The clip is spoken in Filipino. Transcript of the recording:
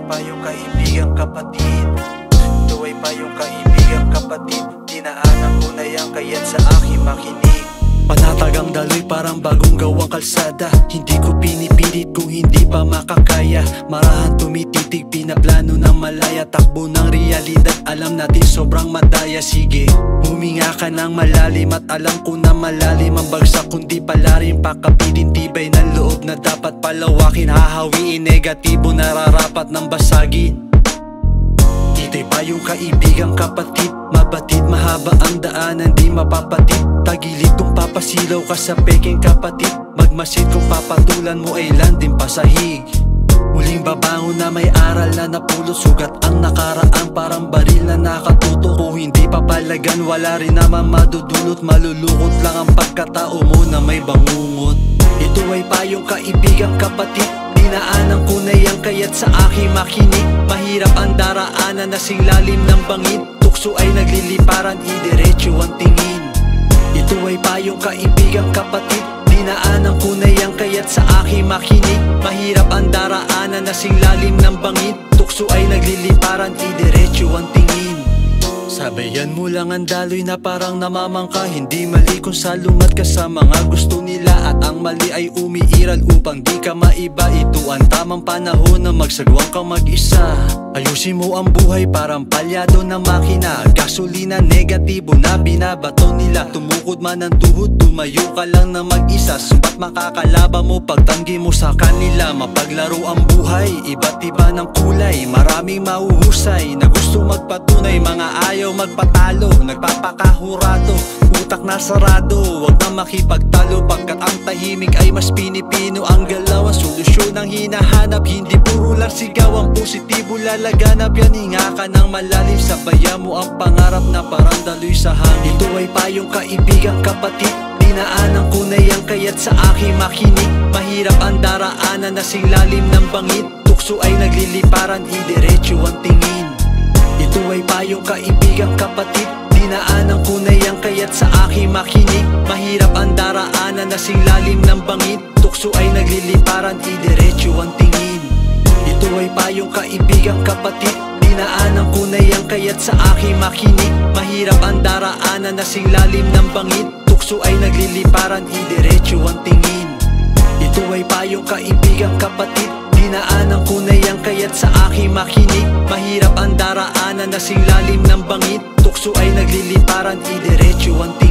payong kaibigang kapatid. Ito ay payong kaibigang kapatid. Dinaanan ko na yan kaya't sa akin makinig. Panatagang daloy parang bagong gawang kalsada. Hindi ko pinipilit kung hindi pa makakaya. Marahan tumititig, pinaplano ng malaya. Takbo ng realidad, alam natin sobrang madaya. Sige, huminga ka ng malalim at alam ko na malalim ang bagsak kundi pala rin pakapitin. Tibay ng loob na dapat palawakin. Hahawiin negatibo nararapat ng basagin. Ito'y payong kaibigang kapatid. Mabatid, mahaba ang daanan, di mapapatid. Tagilid kung papasilaw ka sa peking kapatid. Magmasid kung papatulan mo ay landing pasahig. Muling babangon na may aral na napulot. Sugat ang nakaraan parang baril na nakatutok. Kung hindi papalagan wala rin naman madudulot. Malulukot lang ang pagkatao mo na may bangungot. Ito ay payong kaibigang kapatid. Dinaanan ko na yan kaya't sa aking makinig. Mahirap ang daraanan na singlalim ng bangin. Tukso ay nagliliparan, idiretso ang tingin. Ito ay payong kaibigang kapatid. Dinaanan ko na yan kaya't sa aking makinig. Mahirap ang daraanan na singlalim ng bangin. Tukso ay nagliliparan, idiretso ang tingin. Sabayan mo lang ang daloy na parang namamangka. Hindi mali kung salungat ka sa mga gusto nila. At ang mali ay umiiral upang di ka maiba. Ito ang tamang panahon na magsagwang kang mag-isa. Ayusin mo ang buhay parang palyado na makina. Gasolina negatibo na binabato nila. Tumukod man ang tuhod, tumayo ka lang na mag-isa. Subat makakalaban mo pagtanggi mo sa kanila. Mapaglaro ang buhay, iba't iba ng kulay. Maraming mahuhusay na gusto magpatunay. Mga ayaw magpatalo, nagpapakahurado. Utak na sarado, wag na makipagtalo. Pagkat ang tahimik ay mas pinipino ang galaw. Ang solusyon ang hinahanap, hindi puro lang sigaw. Ang positibo lalaganap yan, hinga ka ng malalim. Sabayan mo ang pangarap na parang daloy sa hangin. Ito ay payong kaibigang kapatid. Dinaanan ko na yan kaya't sa aking makinig. Mahirap ang daraanan na singlalim ng bangin. Tukso ay nagliliparan, idiretso ang tingin. Ito ay payong kaibigang kapatid. Dinaanan ko na yan kaya't sa aking makinig. Mahirap ang daraanan na singlalim ng bangin. Tukso ay nagliliparan, idiretso ang tingin. Ito ay payong kaibigang kapatid. Dinaanan ko na yan kaya't sa aking makinig. Mahirap ang daraanan na singlalim ng bangin. Tukso ay nagliliparan, idiretso ang tingin. Ito ay payong kaibigang kapatid. Dinaanan ko na yan kaya't sa aking makinig. Mahirap ang daraanan na singlalim ng bangin. Tukso ay nagliliparan, idiretso ang tingin.